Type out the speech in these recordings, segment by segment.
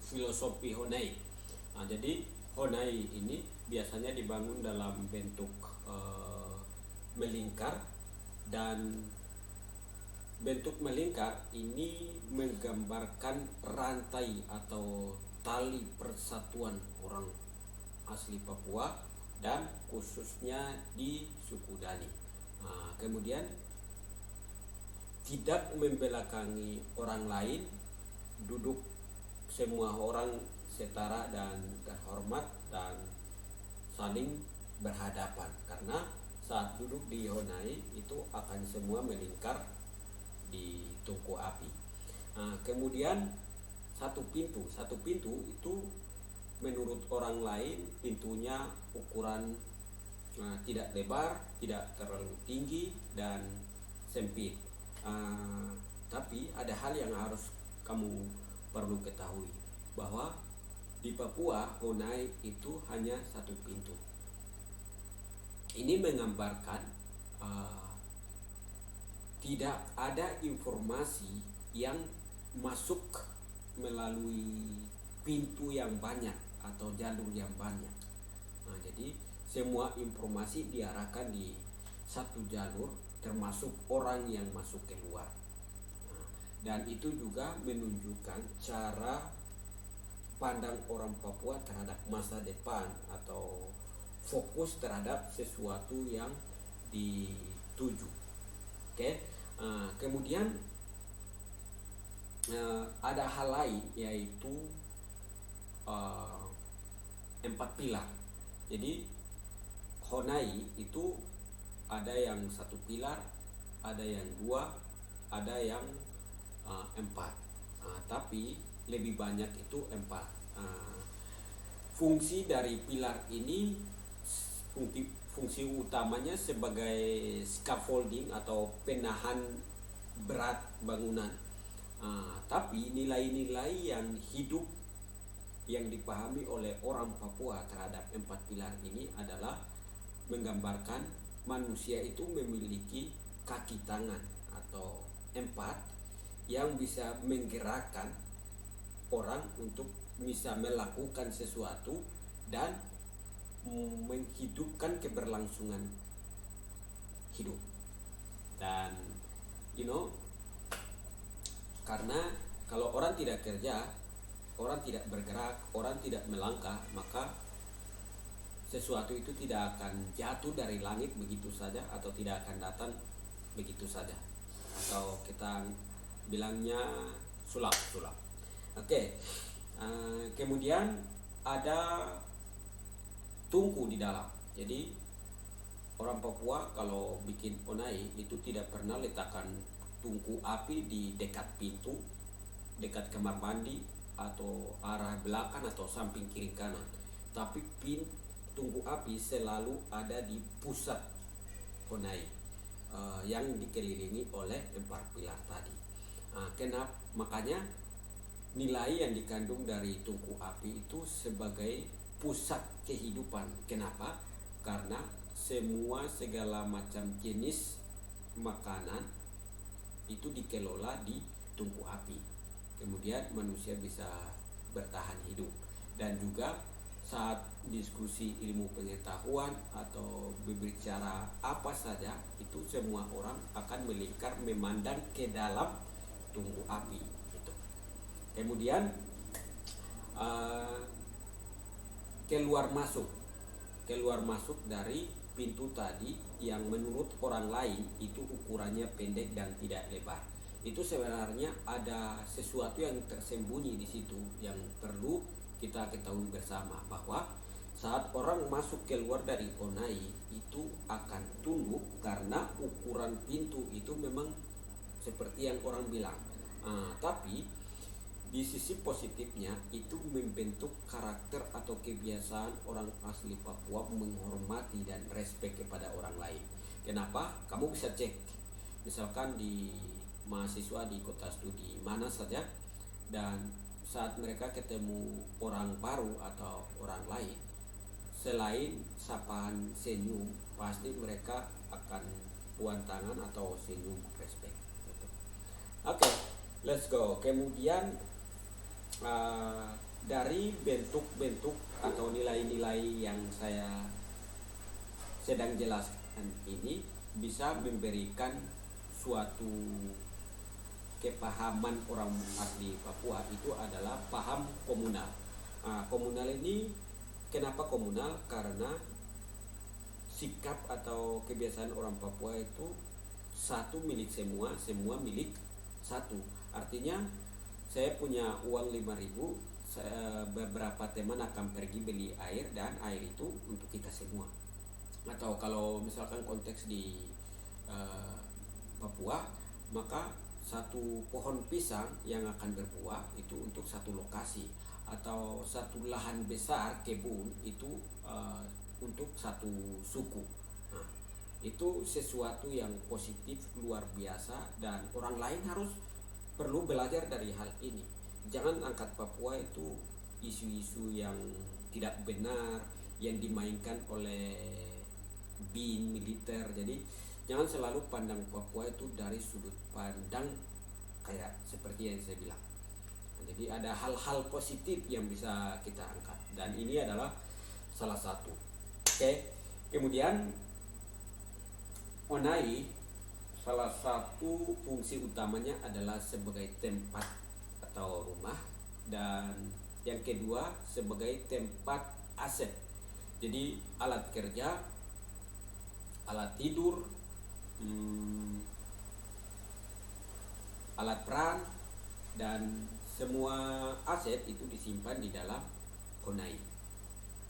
filosofi Honai. Jadi Honai ini biasanya dibangun dalam bentuk melingkar, dan bentuk melingkar ini menggambarkan rantai atau tali persatuan orang asli Papua dan khususnya di suku Dani. Kemudian tidak membelakangi orang lain, duduk semua orang setara dan terhormat dan saling berhadapan, karena saat duduk di Honai itu akan semua melingkar di tungku api. Kemudian satu pintu itu menurut orang lain pintunya ukuran tidak lebar, tidak terlalu tinggi dan sempit. Tapi ada hal yang harus kamu perlu ketahui, bahwa di Papua Honai itu hanya satu pintu. Ini menggambarkan tidak ada informasi yang masuk melalui pintu yang banyak atau jalur yang banyak. Jadi semua informasi diarahkan di satu jalur, termasuk orang yang masuk keluar. Dan itu juga menunjukkan cara pandang orang Papua terhadap masa depan atau fokus terhadap sesuatu yang dituju. Kemudian ada hal lain, yaitu 4 pilar. Jadi Honai itu ada yang 1 pilar, ada yang 2, ada yang 4. Tapi lebih banyak itu 4. Fungsi dari pilar ini, fungsi utamanya sebagai scaffolding atau penahan berat bangunan. Tapi nilai-nilai yang hidup yang dipahami oleh orang Papua terhadap 4 pilar ini adalah menggambarkan manusia itu memiliki kaki tangan atau 4 yang bisa menggerakkan orang untuk bisa melakukan sesuatu dan menghidupkan keberlangsungan hidup. Dan karena kalau orang tidak kerja, orang tidak bergerak, orang tidak melangkah, maka sesuatu itu tidak akan jatuh dari langit begitu saja, atau tidak akan datang begitu saja, atau kita bilangnya sulap. Kemudian ada tungku di dalam. Jadi orang Papua kalau bikin Honai itu tidak pernah letakkan tungku api di dekat pintu, dekat kamar mandi, atau arah belakang atau samping kiri kanan. Tapi tungku api selalu ada di pusat Honai yang dikelilingi oleh 4 pilar tadi. Makanya nilai yang dikandung dari tungku api itu sebagai pusat kehidupan. Kenapa? Karena segala macam jenis makanan itu dikelola di tungku api. Kemudian manusia bisa bertahan hidup. Dan juga saat diskusi ilmu pengetahuan atau berbicara apa saja, itu semua orang akan melingkar memandang ke dalam tungku api itu. Kemudian keluar masuk dari pintu tadi yang menurut orang lain itu ukurannya pendek dan tidak lebar. Itu sebenarnya ada sesuatu yang tersembunyi di situ yang perlu kita ketahui bersama, bahwa saat orang masuk keluar dari Honai itu akan tunduk karena ukuran pintu itu memang seperti yang orang bilang. Tapi di sisi positifnya itu membentuk karakter atau kebiasaan orang asli Papua menghormati dan respect kepada orang lain. Kenapa? Kamu bisa cek misalkan di mahasiswa di kota studi mana saja, dan saat mereka ketemu orang baru atau orang lain, selain sapaan senyum, pasti mereka akan puan tangan atau senyum respect. Oke, let's go. Kemudian dari bentuk-bentuk atau nilai-nilai yang saya sedang jelaskan ini bisa memberikan suatu kepahaman orang asli Papua itu adalah paham komunal. Komunal ini kenapa komunal? Karena sikap atau kebiasaan orang Papua itu satu milik semua, semua milik satu. Artinya saya punya uang 5.000, beberapa teman akan pergi beli air dan air itu untuk kita semua. Atau kalau misalkan konteks di Papua, maka satu pohon pisang yang akan berbuah itu untuk satu lokasi, atau satu lahan besar kebun itu untuk satu suku. Nah, itu sesuatu yang positif luar biasa dan orang lain harus perlu belajar dari hal ini. Jangan angkat Papua itu isu-isu yang tidak benar yang dimainkan oleh bin militer. Jadi jangan selalu pandang Papua itu dari sudut pandang kayak seperti yang saya bilang. Jadi ada hal-hal positif yang bisa kita angkat dan ini adalah salah satu. Oke. Kemudian Onai salah satu fungsi utamanya adalah sebagai tempat atau rumah, dan yang kedua sebagai tempat aset. Jadi alat kerja, alat tidur, alat perang, dan semua aset itu disimpan di dalam Honai.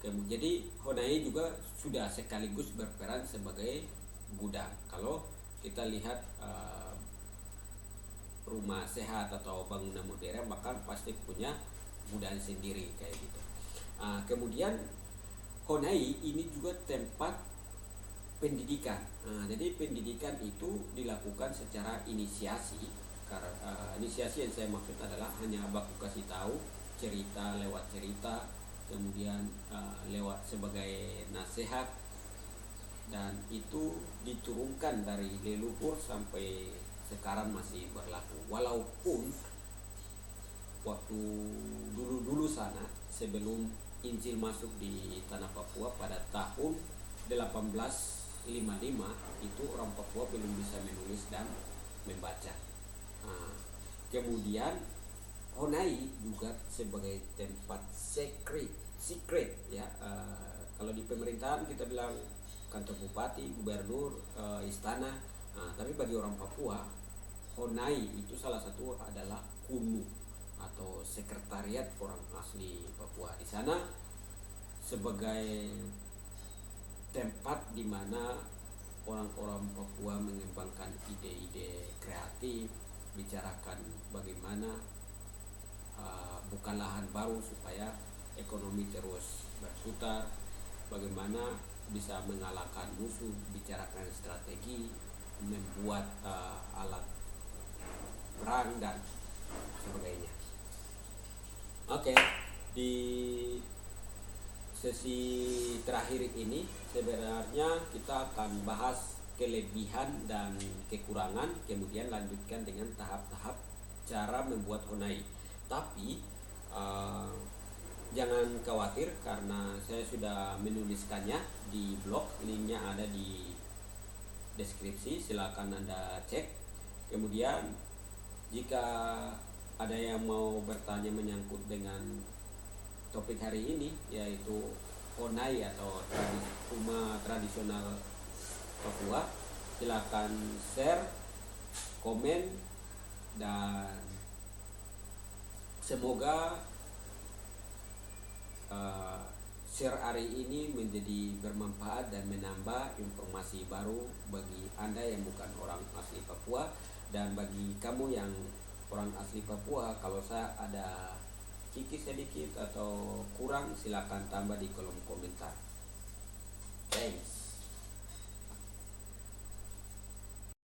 Jadi Honai juga sudah sekaligus berperan sebagai gudang. Kalau kita lihat rumah sehat atau bangunan modern bahkan pasti punya gudang sendiri kayak gitu. Kemudian Honai ini juga tempat pendidikan. Jadi pendidikan itu dilakukan secara inisiasi. Inisiasi yang saya maksud adalah hanya baku kasih tahu, cerita lewat cerita, kemudian lewat sebagai nasihat, dan itu diturunkan dari leluhur sampai sekarang masih berlaku. Walaupun waktu dulu sana sebelum Injil masuk di tanah Papua pada tahun 1855 itu orang Papua belum bisa menulis dan membaca. Kemudian Honai juga sebagai tempat secret ya. Kalau di pemerintahan kita bilang kantor bupati, gubernur, istana. Tapi bagi orang Papua, Honai itu salah satu adalah kunu atau sekretariat orang asli Papua. Di sana sebagai tempat di mana orang-orang Papua mengembangkan ide-ide kreatif, bicarakan bagaimana buka lahan baru supaya ekonomi terus berputar, bagaimana bisa mengalahkan musuh, bicarakan strategi, membuat alat perang dan sebagainya. Oke, di sesi terakhir ini sebenarnya kita akan bahas kelebihan dan kekurangan, kemudian lanjutkan dengan tahap-tahap cara membuat Honai. Tapi jangan khawatir karena saya sudah menuliskannya di blog, linknya ada di deskripsi, silakan Anda cek. Kemudian jika ada yang mau bertanya menyangkut dengan topik hari ini, yaitu Honai atau rumah tradisional Papua, silakan share, komen, dan semoga share hari ini menjadi bermanfaat dan menambah informasi baru bagi Anda yang bukan orang asli Papua, dan bagi kamu yang orang asli Papua, kalau saya ada kikis sedikit atau kurang silakan tambah di kolom komentar. Thanks.